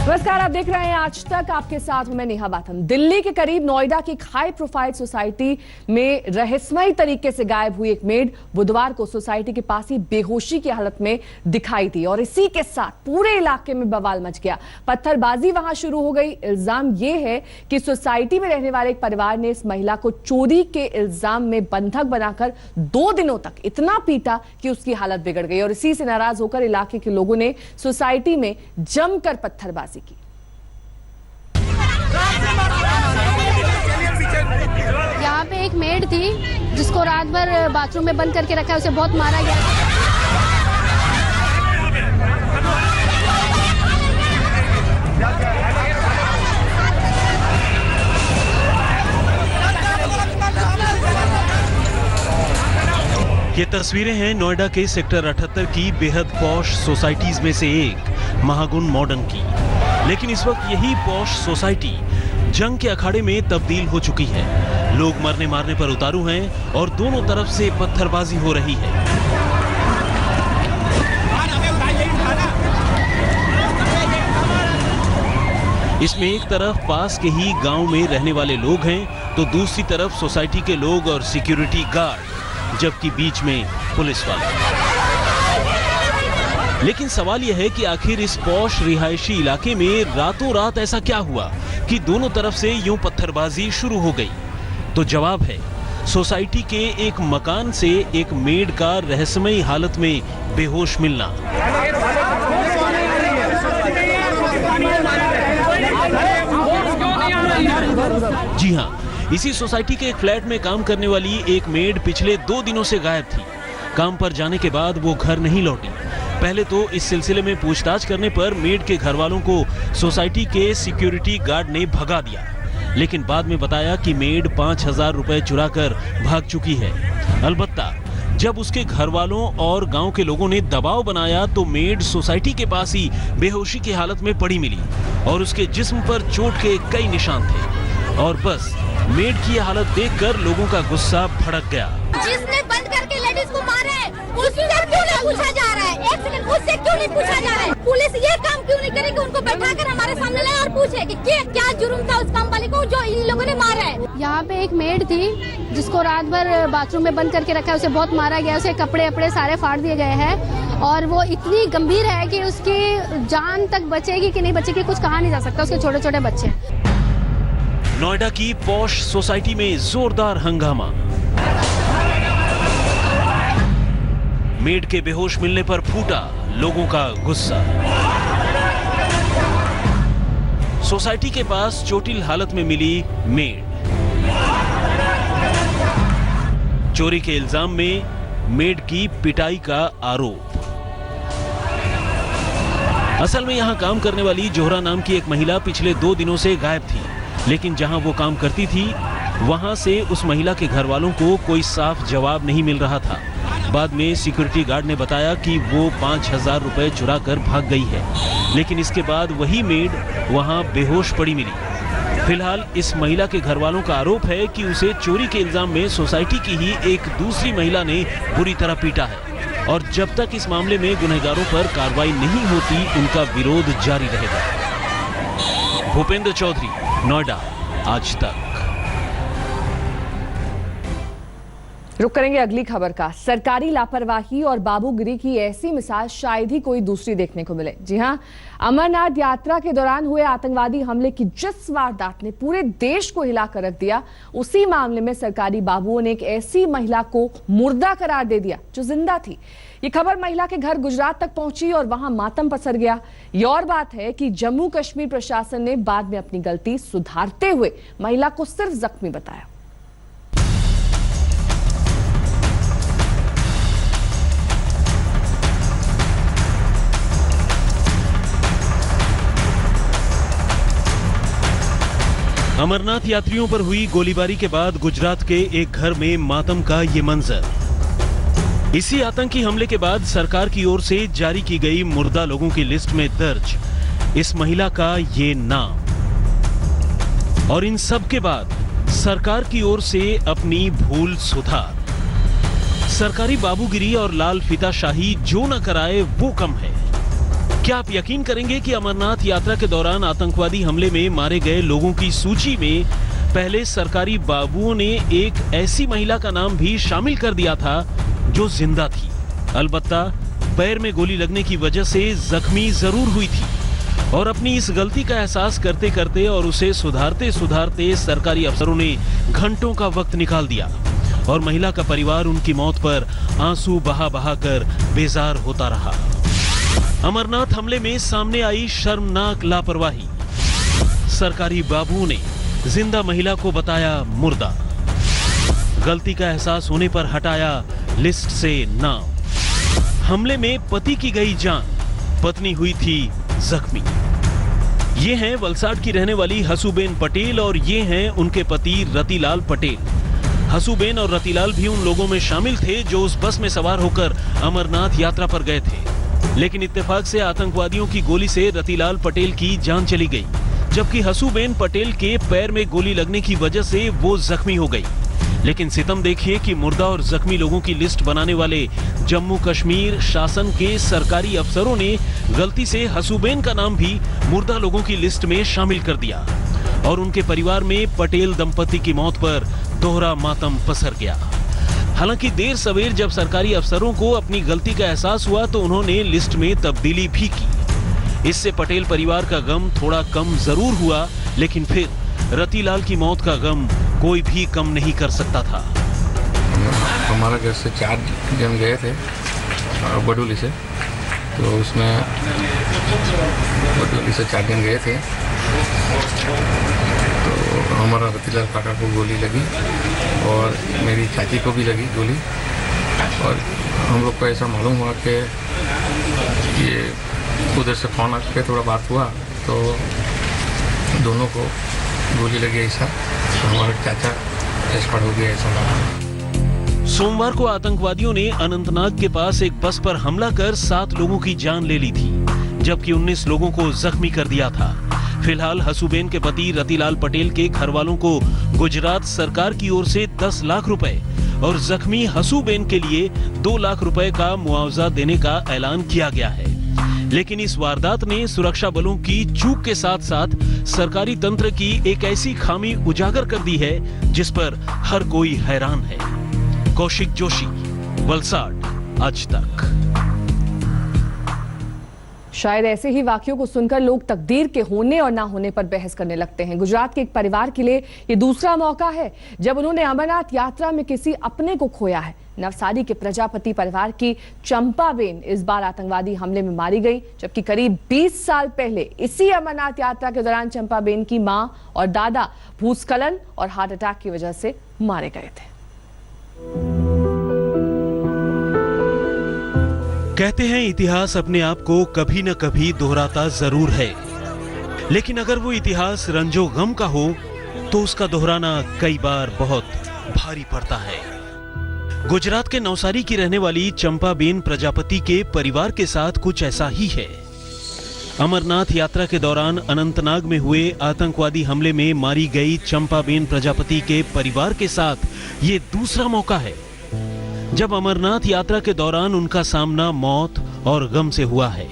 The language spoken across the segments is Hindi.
नमस्कार, आप देख रहे हैं आज तक। आपके साथ हूं मैं नेहा बाथम। दिल्ली के करीब नोएडा की एक हाई प्रोफाइल सोसाइटी में रहस्यमयी तरीके से गायब हुई एक मेड बुधवार को सोसाइटी के पास ही बेहोशी की हालत में दिखाई दी और इसी के साथ पूरे इलाके में बवाल मच गया। पत्थरबाजी वहां शुरू हो गई। इल्जाम यह है कि सोसाइटी में रहने वाले एक परिवार ने इस महिला को चोरी के इल्जाम में बंधक बनाकर 2 दिनों तक इतना पीटा कि उसकी हालत बिगड़ गई और इसी से नाराज होकर इलाके के लोगों ने सोसाइटी में जमकर पत्थरबाजी की। यहाँ पे एक मेड थी जिसको रात भर बाथरूम में बंद करके रखा है, उसे बहुत मारा गया। ये तस्वीरें हैं नोएडा के सेक्टर 78 की बेहद पॉश सोसाइटीज में से एक महागुण मॉडर्न की। लेकिन इस वक्त यही पॉश सोसाइटी जंग के अखाड़े में तब्दील हो चुकी है। लोग मरने मारने पर उतारू हैं और दोनों तरफ से पत्थरबाजी हो रही है। इसमें एक तरफ पास के ही गांव में रहने वाले लोग हैं तो दूसरी तरफ सोसाइटी के लोग और सिक्योरिटी गार्ड, जबकि बीच में पुलिस वाले। लेकिन सवाल यह है कि आखिर इस पॉश रिहायशी इलाके में रातों रात ऐसा क्या हुआ कि दोनों तरफ से यूं पत्थरबाजी शुरू हो गई। तो जवाब है सोसाइटी के एक मकान से एक मेड का रहस्यमयी हालत में बेहोश मिलना। जी हां, इसी सोसाइटी के एक फ्लैट में काम करने वाली एक मेड पिछले 2 दिनों से गायब थी। काम पर जाने के बाद वो घर नहीं लौटी। पहले तो इस सिलसिले में पूछताछ करने पर मेड के घर वालों को सोसाइटी के सिक्योरिटी गार्ड ने भगा दिया, लेकिन बाद में बताया कि मेड 5000 रुपए चुराकर भाग चुकी है। अलबत्ता जब उसके घर वालों और गांव के लोगों ने दबाव बनाया तो मेड सोसाइटी के पास ही बेहोशी की हालत में पड़ी मिली और उसके जिस्म पर चोट के कई निशान थे। और बस मेड की हालत देखकर लोगों का गुस्सा भड़क गया। जिसने बंद करके लेडीज को मारा है उससे क्यों नहीं पूछा जा रहा है? एक सेकंड, उससे क्यों नहीं पूछा जा रहा है? पुलिस ये काम क्यों नहीं करे कि उनको बैठाकर हमारे सामने लाए और पूछे कि क्या जुर्म था उस काम वाले को जो इन लोगों ने मारा है। यहाँ पे एक मेड थी जिसको रात भर बाथरूम में बंद करके रखा है, उसे बहुत मारा गया। उसे कपड़े अपड़े सारे फाड़ दिए गए हैं और वो इतनी गंभीर है कि उसकी जान तक बचेगी कि नहीं बचेगी कुछ कहा नहीं जा सकता। उसके छोटे छोटे बच्चे हैं। नोएडा की पॉश सोसाइटी में जोरदार हंगामा। मेड के बेहोश मिलने पर फूटा लोगों का गुस्सा। सोसाइटी के पास चोटिल हालत में मिली मेड। चोरी के इल्जाम में मेड की पिटाई का आरोप। असल में यहां काम करने वाली जोहरा नाम की एक महिला पिछले 2 दिनों से गायब थी, लेकिन जहां वो काम करती थी वहां से उस महिला के घर वालों को कोई साफ जवाब नहीं मिल रहा था। बाद में सिक्योरिटी गार्ड ने बताया कि वो 5000 रुपए चुरा कर भाग गई है, लेकिन इसके बाद वही मेड वहां बेहोश पड़ी मिली। फिलहाल इस महिला के घर वालों का आरोप है कि उसे चोरी के इल्जाम में सोसाइटी की ही एक दूसरी महिला ने बुरी तरह पीटा है और जब तक इस मामले में गुनहगारों पर कार्रवाई नहीं होती उनका विरोध जारी रहेगा। भूपेंद्र चौधरी, नोएडा, आज तक। रुक करेंगे अगली खबर का। सरकारी लापरवाही और बाबूगिरी की ऐसी मिसाल शायद ही कोई दूसरी देखने को मिले। जी हां, अमरनाथ यात्रा के दौरान हुए आतंकवादी हमले की जिस वारदात ने पूरे देश को हिलाकर रख दिया, उसी मामले में सरकारी बाबुओं ने एक ऐसी महिला को मुर्दा करार दे दिया जो जिंदा थी। ये खबर महिला के घर गुजरात तक पहुंची और वहां मातम पसर गया। ये और बात है कि जम्मू कश्मीर प्रशासन ने बाद में अपनी गलती सुधारते हुए महिला को सिर्फ जख्मी बताया। अमरनाथ यात्रियों पर हुई गोलीबारी के बाद गुजरात के एक घर में मातम का ये मंजर। इसी आतंकी हमले के बाद सरकार की ओर से जारी की गई मुर्दा लोगों की लिस्ट में दर्ज इस महिला का ये नाम। और इन सब के बाद सरकार की ओर से अपनी भूल सुधार। सरकारी बाबूगिरी और लाल फीताशाही जो न कराए वो कम है। क्या आप यकीन करेंगे कि अमरनाथ यात्रा के दौरान आतंकवादी हमले में मारे गए लोगों की सूची में पहले सरकारी बाबुओं ने एक ऐसी महिला का नाम भी शामिल कर दिया था जो जिंदा थी। अलबत्ता पैर में गोली लगने की वजह से जख्मी जरूर हुई थी और अपनी इस गलती का एहसास करते करते और उसे सुधारते सुधारते सरकारी अफसरों ने घंटों का वक्त निकाल दिया और महिला का परिवार उनकी मौत पर आंसू बहा बहा कर बेजार होता रहा। अमरनाथ हमले में सामने आई शर्मनाक लापरवाही। सरकारी बाबुओं ने जिंदा महिला को बताया मुर्दा। गलती का एहसास होने पर हटाया लिस्ट से नाम। हमले में पति की गई जान, पत्नी हुई थी जख्मी। ये हैं वलसाड की रहने वाली हसूबेन पटेल और ये हैं उनके पति रतिलाल पटेल। हसूबेन और रतिलाल भी उन लोगों में शामिल थे जो उस बस में सवार होकर अमरनाथ यात्रा पर गए थे, लेकिन इत्तेफाक से आतंकवादियों की गोली से रतिलाल पटेल की जान चली गई, जबकि हसूबेन पटेल के पैर में गोली लगने की वजह से वो जख्मी हो गई। लेकिन सितम देखिए कि मुर्दा और जख्मी लोगों की लिस्ट बनाने वाले जम्मू कश्मीर शासन के सरकारी अफसरों ने गलती से हसूबेन का नाम भी मुर्दा लोगों की लिस्ट में शामिल कर दिया और उनके परिवार में पटेल दंपति की मौत पर दोहरा मातम पसर गया। हालांकि देर सवेर जब सरकारी अफसरों को अपनी गलती का एहसास हुआ तो उन्होंने लिस्ट में तब्दीली भी की। इससे पटेल परिवार का गम थोड़ा कम जरूर हुआ, लेकिन फिर रतिलाल की मौत का गम कोई भी कम नहीं कर सकता था। हमारा घर से 4 जन गए थे बडोली से, तो उसमें बडोली से 4 जन गए थे, तो हमारा रतिलाल काका को गोली लगी और मेरी चाची को भी लगी गोली। और हम लोग को ऐसा मालूम हुआ कि ये उधर से फोन आके थोड़ा बात हुआ तो दोनों को गोली लगी। ऐसा तो हमारा चाचा एक्सपर्ट हो गया ऐसा लगा। सोमवार को आतंकवादियों ने अनंतनाग के पास एक बस पर हमला कर 7 लोगों की जान ले ली थी, जबकि 19 लोगों को जख्मी कर दिया था। फिलहाल हसूबेन के पति रतिलाल पटेल के घर वालों को गुजरात सरकार की ओर से 10 लाख रुपए और जख्मी हसूबेन के लिए 2 लाख रुपए का मुआवजा देने का ऐलान किया गया है। लेकिन इस वारदात ने सुरक्षा बलों की चूक के साथ साथ सरकारी तंत्र की एक ऐसी खामी उजागर कर दी है जिस पर हर कोई हैरान है। कौशिक जोशी, वलसाड, आज तक। शायद ऐसे ही वाक्यों को सुनकर लोग तकदीर के होने और ना होने पर बहस करने लगते हैं। गुजरात के एक परिवार के लिए ये दूसरा मौका है जब उन्होंने अमरनाथ यात्रा में किसी अपने को खोया है। नवसारी के प्रजापति परिवार की चंपाबेन इस बार आतंकवादी हमले में मारी गई, जबकि करीब 20 साल पहले इसी अमरनाथ यात्रा के दौरान चंपाबेन की मां और दादा भूस्खलन और हार्ट अटैक की वजह से मारे गए थे। कहते हैं इतिहास अपने आप को कभी न कभी दोहराता जरूर है, लेकिन अगर वो इतिहास रंजो गम का हो तो उसका दोहराना कई बार बहुत भारी पड़ता है। गुजरात के नवसारी की रहने वाली चंपाबेन प्रजापति के परिवार के साथ कुछ ऐसा ही है। अमरनाथ यात्रा के दौरान अनंतनाग में हुए आतंकवादी हमले में मारी गई चंपाबेन प्रजापति के परिवार के साथ ये दूसरा मौका है जब अमरनाथ यात्रा के दौरान उनका सामना मौत और गम से हुआ है।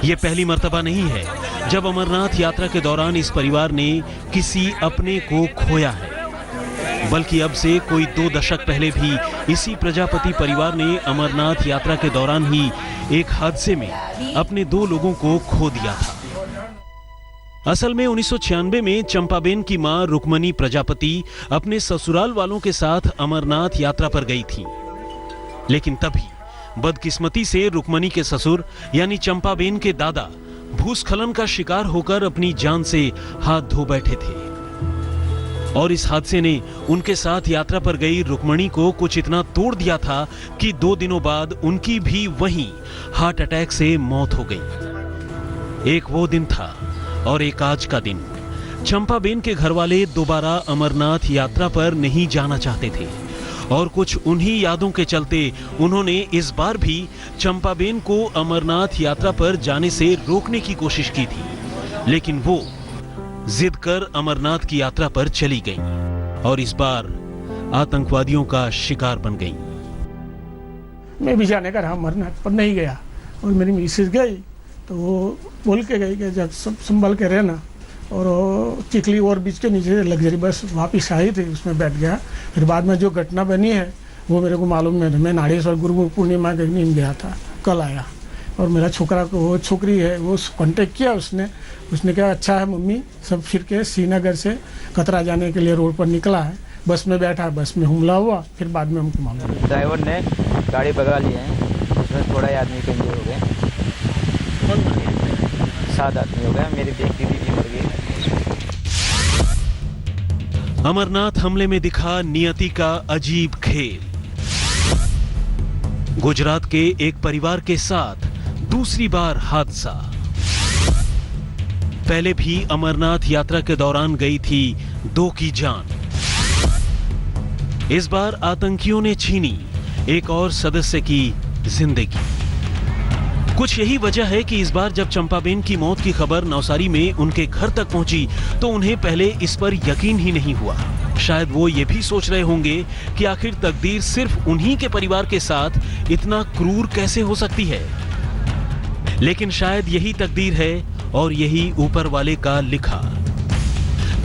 ये पहली मर्तबा नहीं है जब अमरनाथ यात्रा के दौरान इस परिवार ने किसी अपने को खोया है, बल्कि अब से कोई 2 दशक पहले भी इसी प्रजापति परिवार ने अमरनाथ यात्रा के दौरान ही एक हादसे में अपने 2 लोगों को खो दिया था। असल में 1996 में चंपाबेन की मां रुक्मणी प्रजापति अपने ससुराल वालों के साथ अमरनाथ यात्रा पर गई थी, लेकिन तभी बदकिस्मती से रुक्मणी के ससुर यानी चंपाबेन के दादा भूस्खलन का शिकार होकर अपनी जान से हाथ धो बैठे थे और इस हादसे ने उनके साथ यात्रा पर गई रुक्मणी को कुछ इतना तोड़ दिया था कि 2 दिनों बाद उनकी भी वहीं हार्ट अटैक से मौत हो गई। एक वो दिन था और एक आज का दिन। चंपाबेन के घर वाले दोबारा अमरनाथ यात्रा पर नहीं जाना चाहते थे और कुछ उन्हीं यादों के चलते उन्होंने इस बार भी चंपाबेन को अमरनाथ यात्रा पर जाने से रोकने की कोशिश की थी, लेकिन वो जिद कर अमरनाथ की यात्रा पर चली गईं और इस बार आतंकवादियों का शिकार बन गईं। मैं भी जाने का अमरनाथ पर नहीं गया और मेरी मिसेज गई तो वो बोल के गई कि जब संभल के रहना, और वो चिखली और बीच के नीचे लग्जरी बस वापस आई थी, उसमें बैठ गया। फिर बाद में जो घटना बनी है वो मेरे को मालूम नहीं था। मैं नाड़ेश्वर गुरु पूर्णिमा के दिन गया था, कल आया, और मेरा छोकरा को वो छोकरी है वो कांटेक्ट किया उसने कहा अच्छा है मम्मी, सब फिर के श्रीनगर से कतरा जाने के लिए रोड पर निकला है, बस में बैठा, बस में हमला हुआ। फिर बाद में हमको मालूम, ड्राइवर ने गाड़ी भगा ली है, उसमें थोड़ा ही आदमी कहीं हो गए, 7 आदमी हो गए, मेरी एक दीदी भी मर गई। अमरनाथ हमले में दिखा नियति का अजीब खेल। गुजरात के एक परिवार के साथ दूसरी बार हादसा। पहले भी अमरनाथ यात्रा के दौरान गई थी 2 की जान। इस बार आतंकियों ने छीनी एक और सदस्य की जिंदगी। कुछ यही वजह है कि इस बार जब चंपाबेन की मौत की खबर नवसारी में उनके घर तक पहुंची तो उन्हें पहले इस पर यकीन ही नहीं हुआ। शायद वो ये भी सोच रहे होंगे कि आखिर तकदीर सिर्फ उन्हीं के परिवार के साथ इतना क्रूर कैसे हो सकती है। लेकिन शायद यही तकदीर है और यही ऊपर वाले का लिखा।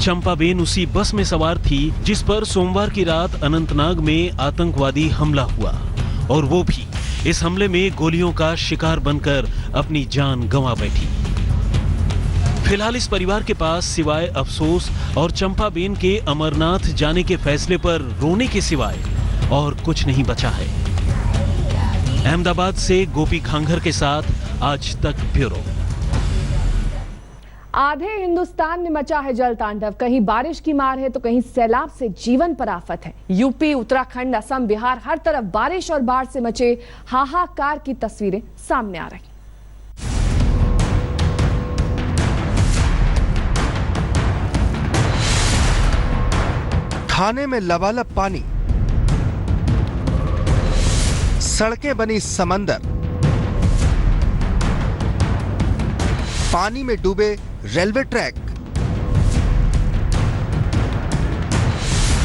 चंपाबेन उसी बस में सवार थी जिस पर सोमवार की रात अनंतनाग में आतंकवादी हमला हुआ, और वो भी इस हमले में गोलियों का शिकार बनकर अपनी जान गंवा बैठी। फिलहाल इस परिवार के पास सिवाय अफसोस और चंपाबेन के अमरनाथ जाने के फैसले पर रोने के सिवाय और कुछ नहीं बचा है। अहमदाबाद से गोपी खांघर के साथ आज तक ब्यूरो। आधे हिंदुस्तान में मचा है जल तांडव। कहीं बारिश की मार है तो कहीं सैलाब से जीवन पर आफत है। यूपी, उत्तराखंड, असम, बिहार, हर तरफ बारिश और बाढ़ से मचे हाहाकार की तस्वीरें सामने आ रही। थाने में लबालब पानी, सड़कें बनी समंदर, पानी में डूबे रेलवे ट्रैक,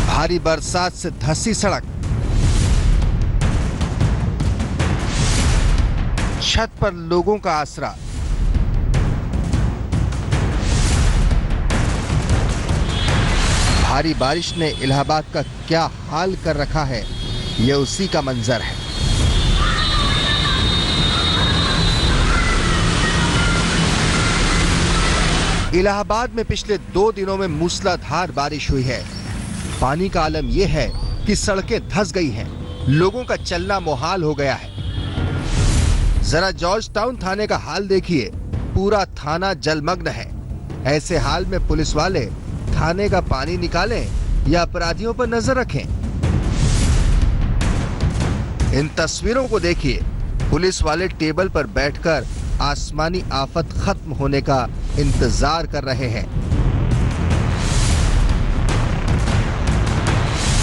भारी बरसात से धंसी सड़क, छत पर लोगों का आसरा। भारी बारिश ने इलाहाबाद का क्या हाल कर रखा है, यह उसी का मंजर है। इलाहाबाद में पिछले 2 दिनों में मूसलाधार बारिश हुई है। पानी का आलम यह है कि सड़कें धंस गई हैं, लोगों का चलना मुहाल हो गया है। जरा जॉर्ज टाउन थाने का हाल देखिए, पूरा थाना जलमग्न है। ऐसे हाल में पुलिस वाले थाने का पानी निकालें या अपराधियों पर नजर रखें। इन तस्वीरों को देखिए, पुलिस वाले टेबल पर बैठकर आसमानी आफत खत्म होने का इंतजार कर रहे हैं।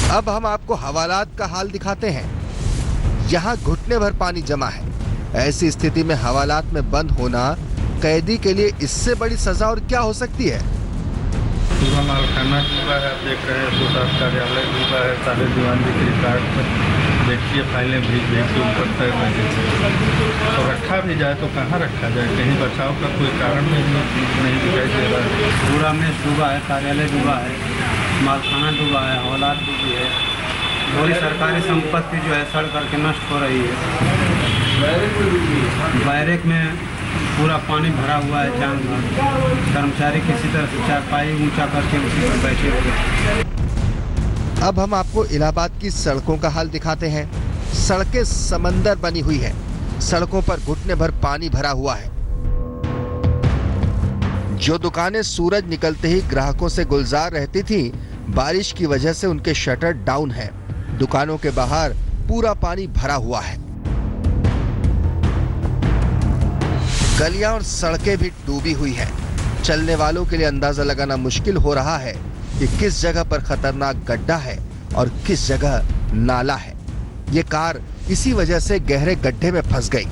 अब हम आपको हवालात का हाल दिखाते हैं। यहाँ घुटने भर पानी जमा है। ऐसी स्थिति में हवालात में बंद होना कैदी के लिए इससे बड़ी सजा और क्या हो सकती है। पूरा मालखाना डूबा है, आप देख रहे हैं। सुशासन कार्यालय डूबा है, सारे दीवानजी के रिकॉर्ड पर देखिए, फाइलें भीग के ऊपर तैर रही है। तो रखा भी जाए तो कहाँ रखा जाए, कहीं बचाव का कोई कारण नहीं दिखाई दे रहा है। पूरा में डूबा है, कार्यालय डूबा है, मालखाना डूबा है, हवालात डूबी है, पूरी सरकारी संपत्ति जो है सड़ करके नष्ट हो रही है। बैरक में पूरा पानी भरा हुआ है, जान भर। कर्मचारी किसी तरह से चारपाई ऊंचा करके उसी पर बैठे हुए। अब हम आपको इलाहाबाद की सड़कों का हाल दिखाते हैं। सड़कें समंदर बनी हुई है, सड़कों पर घुटने भर पानी भरा हुआ है। जो दुकानें सूरज निकलते ही ग्राहकों से गुलजार रहती थी, बारिश की वजह से उनके शटर डाउन है। दुकानों के बाहर पूरा पानी भरा हुआ है। गलियां और सड़कें भी डूबी हुई हैं। चलने वालों के लिए अंदाजा लगाना मुश्किल हो रहा है कि किस जगह पर खतरनाक गड्ढा है और किस जगह नाला है। ये कार इसी वजह से गहरे गड्ढे में फंस गई।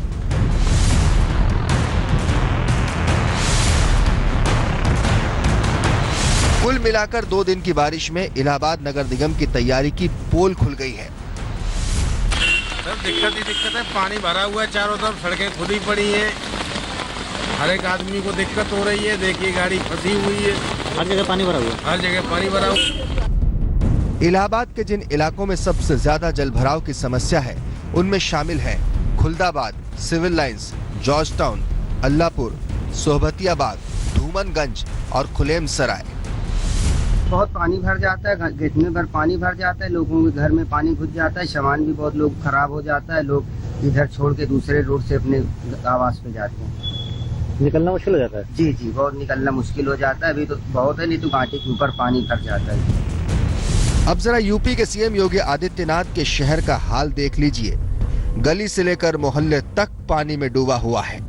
कुल मिलाकर 2 दिन की बारिश में इलाहाबाद नगर निगम की तैयारी की पोल खुल गई है। सर दिक्कत ही दिक्कत है, पानी भरा हुआ है, चारों तरफ सड़कें खुदी पड़ी हैं। हर एक आदमी को दिक्कत हो रही है। देखिए गाड़ी फंसी हुई है, हर जगह पानी भरा हुआ है। हर जगह पानी भरा हुआ। इलाहाबाद के जिन इलाकों में सबसे ज्यादा जलभराव की समस्या है उनमें शामिल हैं Khuldabad, Civil Lines, George Town, Allapur, Sohbatiyabad, Dhoomanganj और खुलेम सराय। बहुत पानी भर जाता है, घुटने भर पानी भर जाता है, लोगों के घर में पानी घुस जाता है, सामान भी बहुत लोग खराब हो जाता है, लोग इधर छोड़ के दूसरे रोड से अपने आवास पे जाते हैं। निकलना मुश्किल हो जाता है। जी जी, बहुत निकलना मुश्किल हो जाता है। अभी तो बहुत है, नहीं तो घाटी के ऊपर पानी भर जाता है। अब जरा यूपी के सीएम योगी आदित्यनाथ के शहर का हाल देख लीजिए। गली से लेकर मोहल्ले तक पानी में डूबा हुआ है।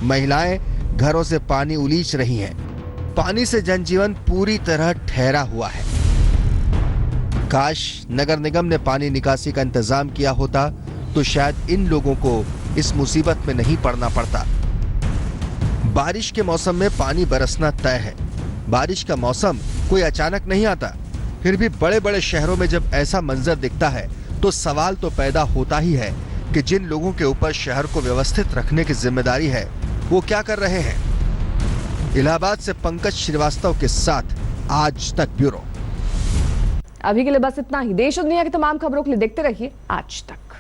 महिलाएं घरों से पानी उलीच रही हैं। पानी से जनजीवन पूरी तरह ठहरा हुआ है। काश नगर निगम ने पानी निकासी का इंतजाम किया होता तो शायद इन लोगों को इस मुसीबत में नहीं पड़ना पड़ता। बारिश के मौसम में पानी बरसना तय है। बारिश का मौसम कोई अचानक नहीं आता। फिर भी बड़े बड़े शहरों में जब ऐसा मंजर दिखता है तो सवाल तो पैदा होता ही है कि जिन लोगों के ऊपर शहर को व्यवस्थित रखने की जिम्मेदारी है वो क्या कर रहे हैं। इलाहाबाद से पंकज श्रीवास्तव के साथ आज तक ब्यूरो। अभी के लिए बस इतना ही। देश और दुनिया की तमाम खबरों के लिए देखते रहिए आज तक।